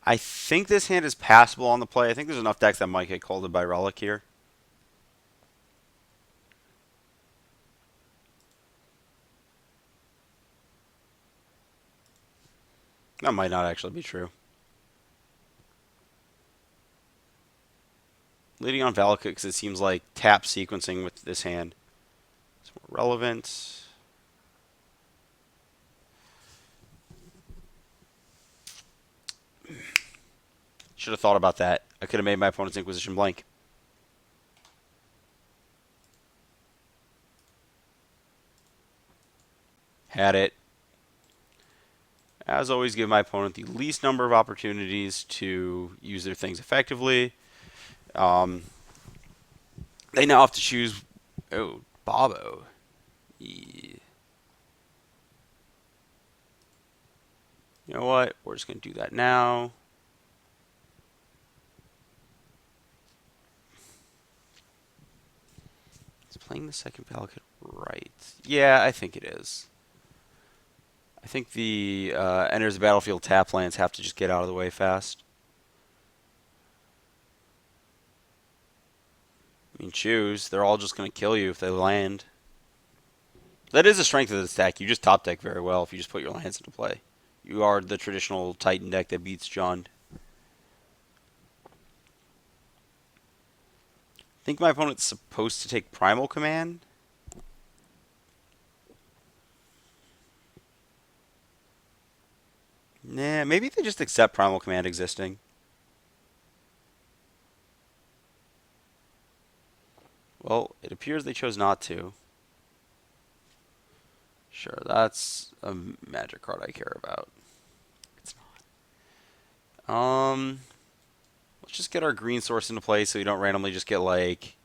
I think this hand is passable on the play. I think there's enough decks that might get called by Relic here. That might not actually be true. Leading on Valakut because it seems like tap sequencing with this hand is more relevant. Should have thought about that. I could have made my opponent's Inquisition blank. Had it. As always, give my opponent the least number of opportunities to use their things effectively. Um, they now have to choose. Oh, Bobo. Yeah. You know what? We're just going to do that now. Is playing the second Valakut right? Yeah, I think it is. I think the enters the battlefield tap lands have to just get out of the way fast. I mean, choose. They're all just going to kill you if they land. That is the strength of this deck. You just top deck very well if you just put your lands into play. You are the traditional Titan deck that beats John. I think my opponent's supposed to take Primal Command. Nah, maybe they just accept Primal Command existing. Well, it appears they chose not to. Sure, that's a magic card I care about. It's not. Let's just get our green source into play so you don't randomly just get like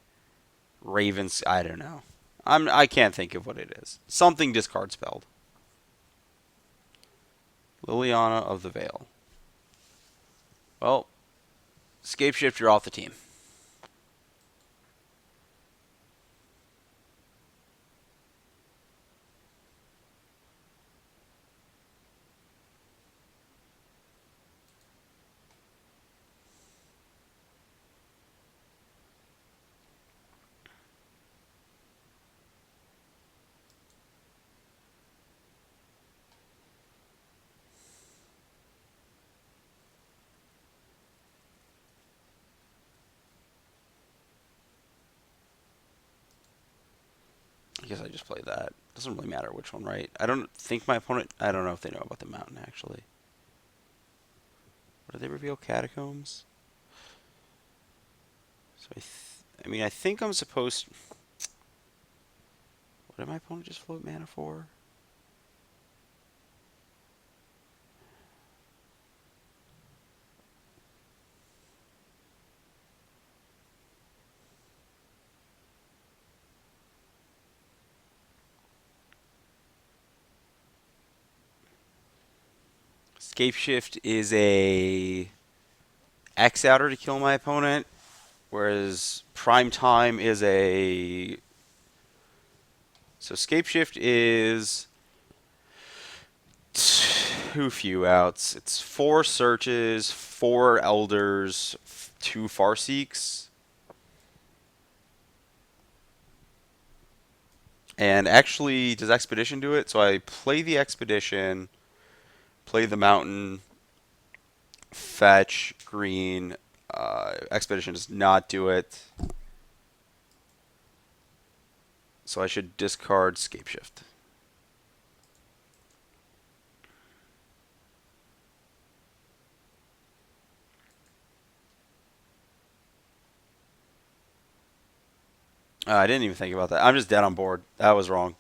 Ravens. I don't know. I can't think of what it is. Something discard spelled. Liliana of the Veil. Well, Scapeshift, you're off the team. I guess I just play that. Doesn't really matter which one, right? I don't think my opponent. I don't know if they know about the mountain actually. What did they reveal? Catacombs. So I mean, I think I'm supposed. What did my opponent just float mana for? Scapeshift is a X outer to kill my opponent, whereas Prime Time is a. So Scapeshift is too few outs. It's 4 searches, 4 elders, 2 Farseeks. And actually, does Expedition do it? So I play the Expedition, play the Mountain, fetch, green. Expedition does not do it. So I should discard Scapeshift. I didn't even think about that. I'm just dead on board. That was wrong.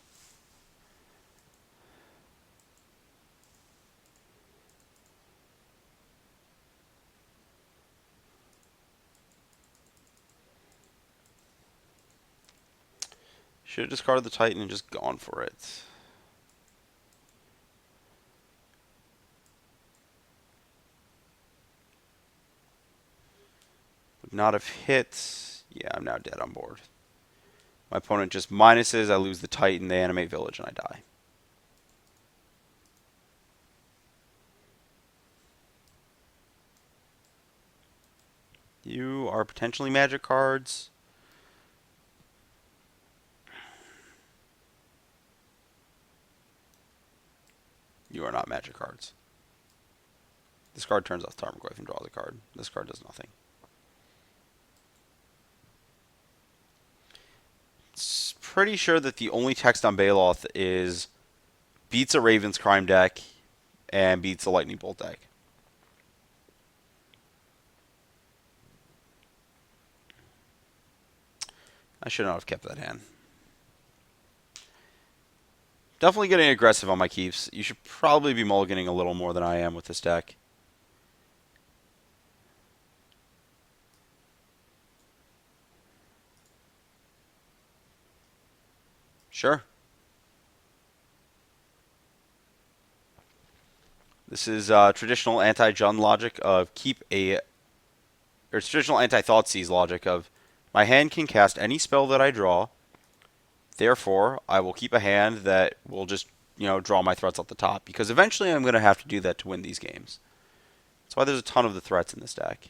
Should have discarded the Titan and just gone for it. Would not have hit. Yeah, I'm now dead on board. My opponent just minuses. I lose the Titan. They animate Village, and I die. You are potentially magic cards. You are not magic cards. This card turns off Tarmogoyf and draws a card. This card does nothing. It's pretty sure that the only text on Baloth is beats a Raven's Crime deck and beats a Lightning Bolt deck. I should not have kept that hand. Definitely getting aggressive on my keeps. You should probably be mulliganing a little more than I am with this deck. Sure. This is traditional anti-Jund logic of keep a... Or it's traditional anti-Thoughtseize logic of my hand can cast any spell that I draw. Therefore, I will keep a hand that will just, draw my threats off the top. Because eventually I'm going to have to do that to win these games. That's why there's a ton of the threats in this deck.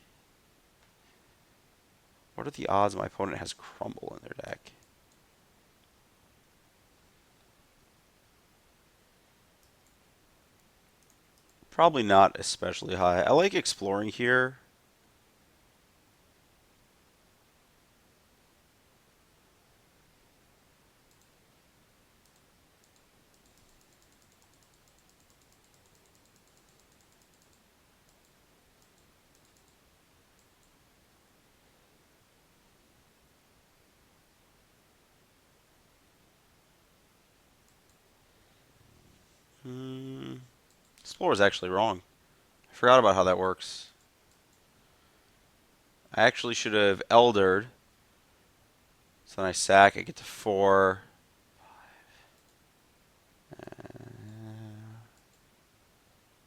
What are the odds my opponent has Crumble in their deck? Probably not especially high. I like exploring here. Explore is actually wrong. I forgot about how that works. I actually should have Eldered. So then I sack, I get to 4.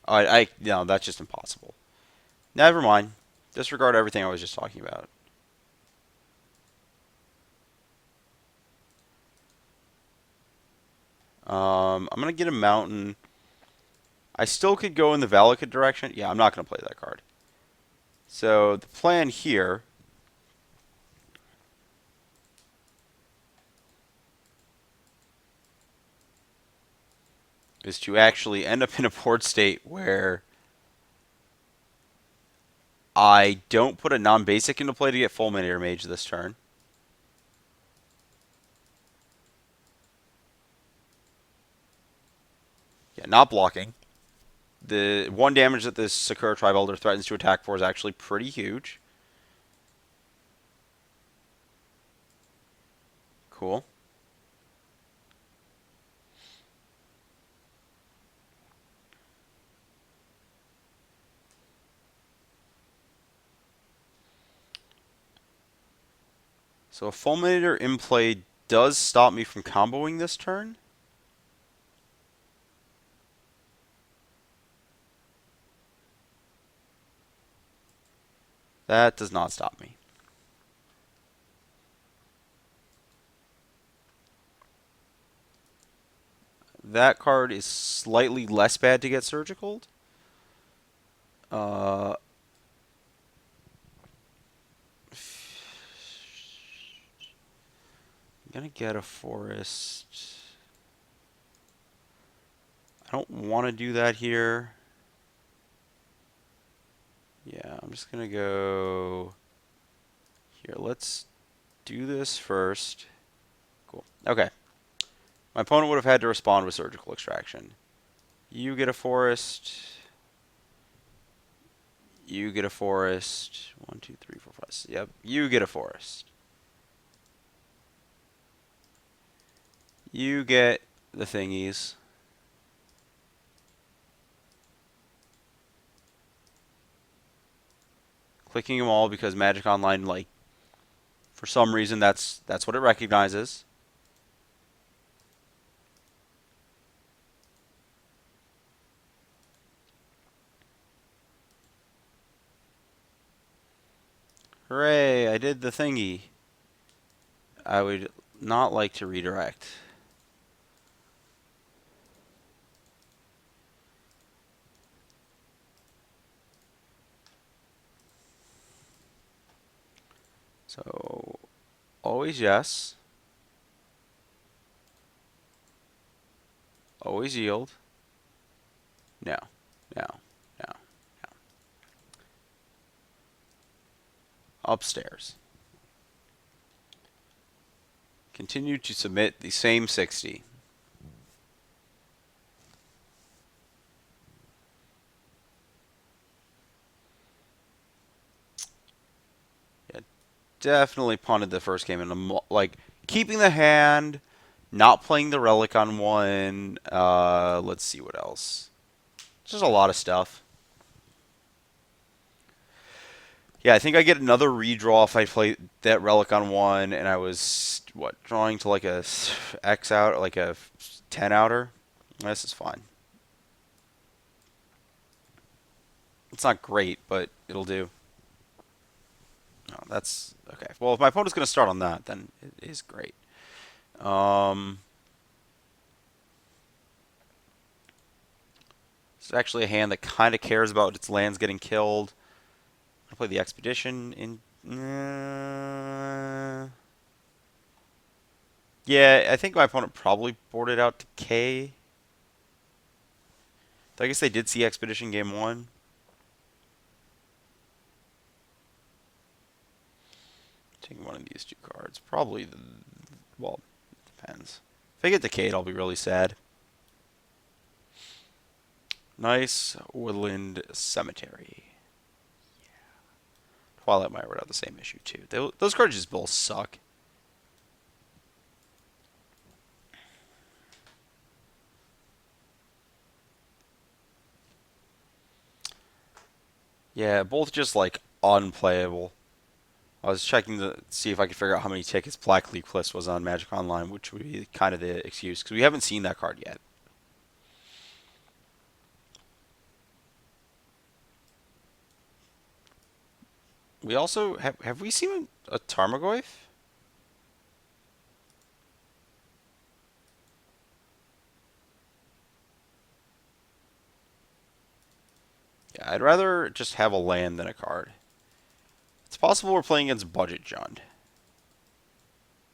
No, that's just impossible. Never mind. Disregard everything I was just talking about. I'm going to get a mountain. I still could go in the Valakut direction. Yeah, I'm not going to play that card. So the plan here is to actually end up in a board state where I don't put a non-basic into play to get Fulminator Mage this turn. Yeah, not blocking. The 1 damage that this Sakura Tribe Elder threatens to attack for is actually pretty huge. Cool. So a Fulminator in play does stop me from comboing this turn. That does not stop me. That card is slightly less bad to get surgical. I'm gonna get a forest. I don't want to do that here. Yeah, I'm just gonna go here. Let's do this first. Cool. Okay. My opponent would have had to respond with surgical extraction. You get a forest. You get a forest. 1, 2, 3, 4, 5. Yep. You get a forest. You get the thingies. Clicking them all because Magic Online, like, for some reason, that's what it recognizes. Hooray, I did the thingy. I would not like to redirect. So, always yes. Always yield. No. No. No. No. Upstairs. Continue to submit the same 60. Yeah, definitely punted the first game in like keeping the hand, not playing the relic on one. Let's see what else. Just a lot of stuff. Yeah, I think I get another redraw if I play that relic on one, and I was what drawing to like a X out, like a 10 outer. This is fine. It's not great, but it'll do. No, that's okay. Well, if my opponent's going to start on that, then it is great. Um, it's actually a hand that kind of cares about its lands getting killed. I'll play the Expedition in. Yeah, I think my opponent probably boarded out to K. I guess they did see Expedition game one. Taking one of these two cards. Probably the. Well, depends. If I get decayed, I'll be really sad. Nice Woodland Cemetery. Twilight might write out the same issue too. Those cards just both suck. Yeah, both just like unplayable. I was checking to see if I could figure out how many tickets Black Leafless was on Magic Online, which would be kind of the excuse because we haven't seen that card yet. We also have we seen a Tarmogoyf? Yeah, I'd rather just have a land than a card. It's possible we're playing against Budget Jund,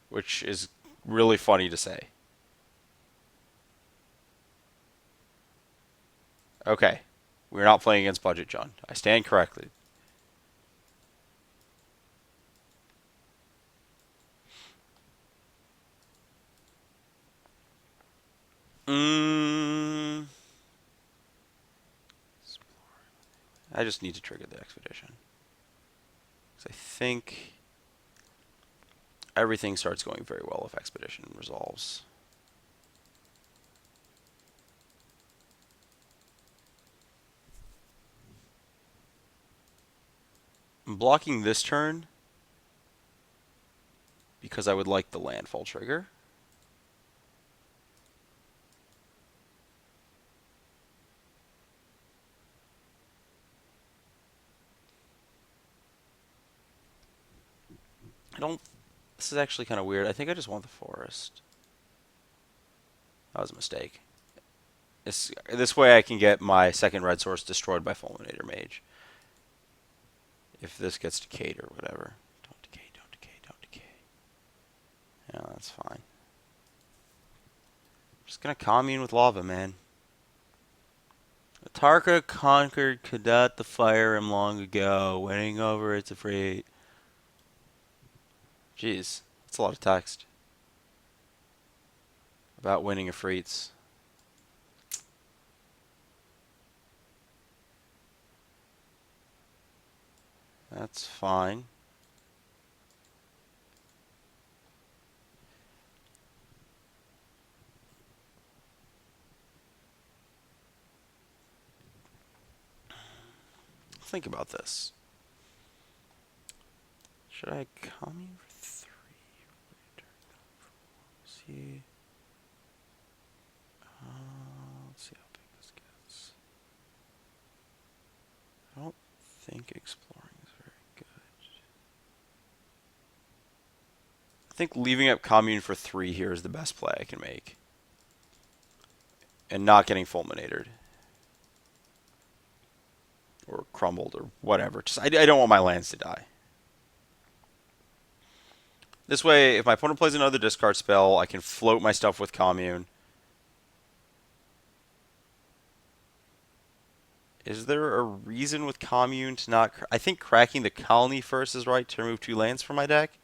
which is really funny to say. Okay, we're not playing against Budget Jund. I stand corrected. Mm, I just need to trigger the Expedition. Because I think everything starts going very well if Expedition resolves. I'm blocking this turn because I would like the landfall trigger. I don't. This is actually kind of weird. I think I just want the forest. That was a mistake. This way I can get my second red source destroyed by Fulminator Mage. If this gets decayed or whatever. Don't decay, don't decay, don't decay. Yeah, that's fine. I'm just gonna commune with lava, man. Tarka conquered Kadat the Fire Him long ago, winning over its afraid. Jeez, that's a lot of text. About winning a Freets. That's fine. Think about this. Should I commune for 3? See. Let's see how big this gets. I don't think exploring is very good. I think leaving up commune for 3 here is the best play I can make. And not getting fulminated. Or crumbled or whatever. Just I don't want my lands to die. This way, if my opponent plays another discard spell, I can float my stuff with Commune. Is there a reason with Commune to not... I think cracking the colony first is right to remove 2 lands from my deck.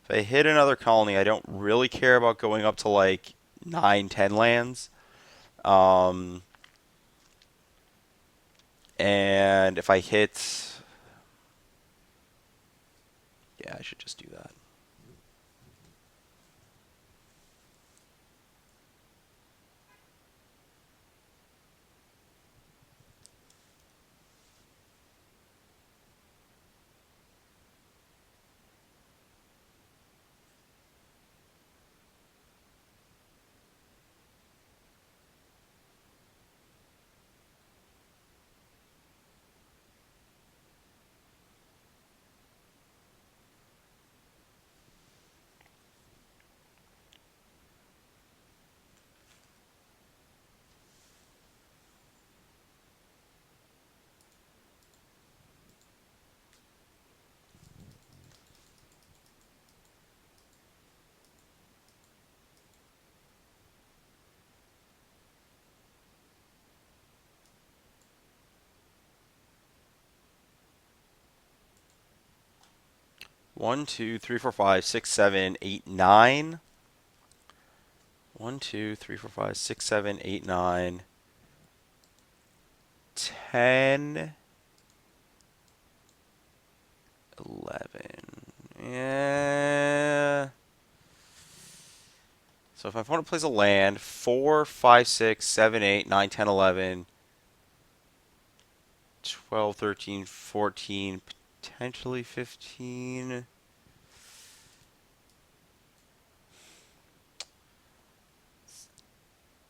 If I hit another colony, I don't really care about going up to like 9, 10 lands. Um, and if I hit... Yeah, I should just do that. One, two, three, four, five, six, seven, eight, 9. 1, 2, 3, 4, 5, 6, 7, 8, 9, 10, 11. Yeah. So if my opponent plays a land, 4, 5, 6, 7, 8, 9, 10, 11, 12, 13, 14, potentially 15.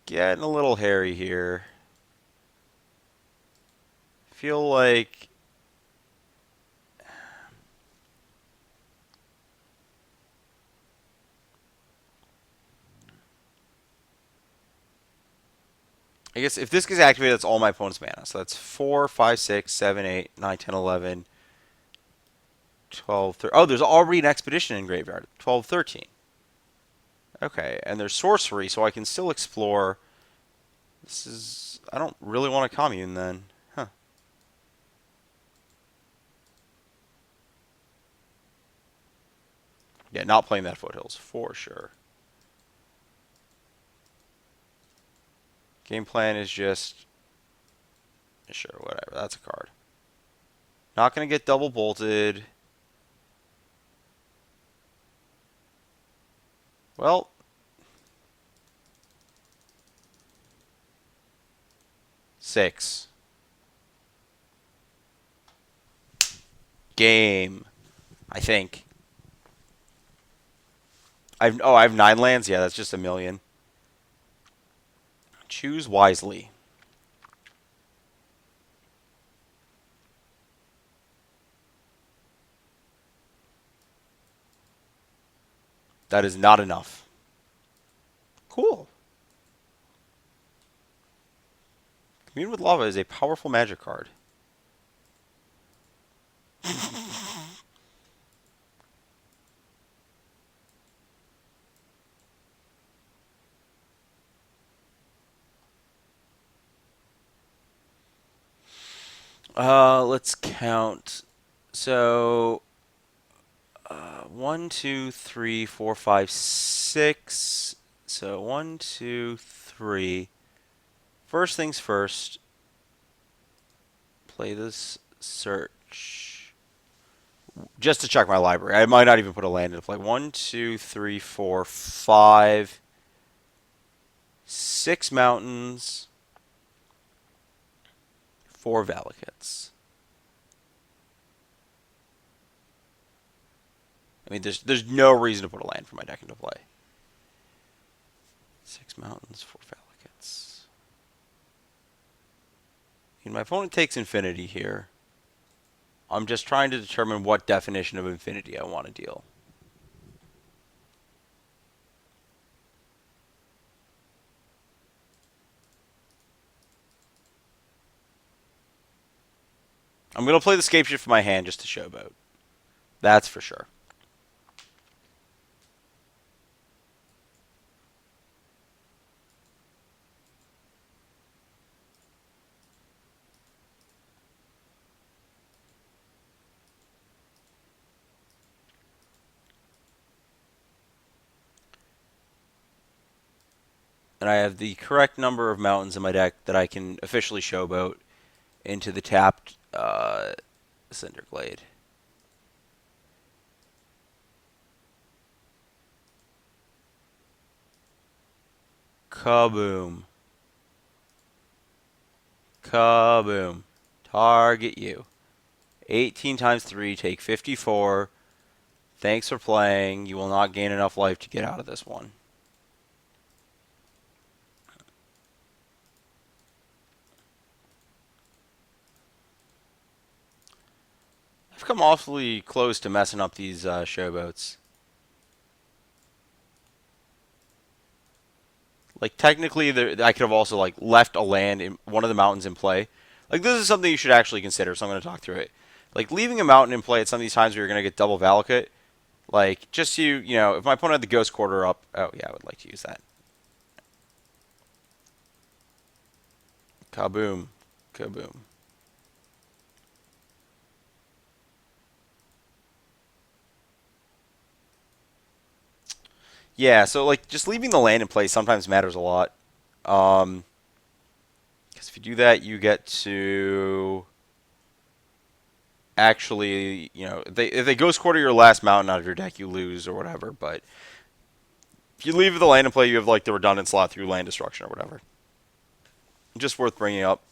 Getting a little hairy here. Feel like I guess if this gets activated, that's all my opponent's mana. So that's 4, 5, 6, 7, 8, 9, 10, 11, 12, 13. Oh, there's already an expedition in graveyard. 12, 13. Okay, and there's sorcery, so I can still explore. This is... I don't really want a commune then. Huh. Yeah, not playing that Foothills, for sure. Game plan is just... Sure, whatever. That's a card. Not going to get double bolted. Well... Six. Game. I think. I have 9 lands? Yeah, that's just a million. Choose wisely. That is not enough. Cool. Commune with Lava is a powerful magic card. Let's count. So, 1, 2, 3, 4, 5, 6. So 1, 2, 3. First things first. Play this search. Just to check my library. I might not even put a land into play. 1, 2, 3, 4, 5. 6 mountains. 4 Valakits. I mean, there's no reason to put a land for my deck into play. 6 mountains, 4 Valakits. And my opponent takes infinity here. I'm just trying to determine what definition of infinity I want to deal. I'm going to play the Scapeshift for my hand just to showboat. That's for sure. and I have the correct number of mountains in my deck that I can officially showboat into the tapped Cinder Glade. Kaboom. Kaboom. Target you. 18 times 3, take 54. Thanks for playing. You will not gain enough life to get out of this one. I've come awfully close to messing up these showboats. Like technically, I could have also like left a land in one of the mountains in play. Like this is something you should actually consider. So I'm going to talk through it. Like leaving a mountain in play at some of these times where you're going to get double Valakut. Like just so you know, if my opponent had the Ghost Quarter up, oh yeah, I would like to use that. Kaboom, kaboom. Yeah, so like just leaving the land in place sometimes matters a lot. Um, because if you do that, you get to actually, if they Ghost Quarter your last mountain out of your deck, you lose or whatever. But if you leave the land in play, you have like the redundant slot through land destruction or whatever. Just worth bringing up.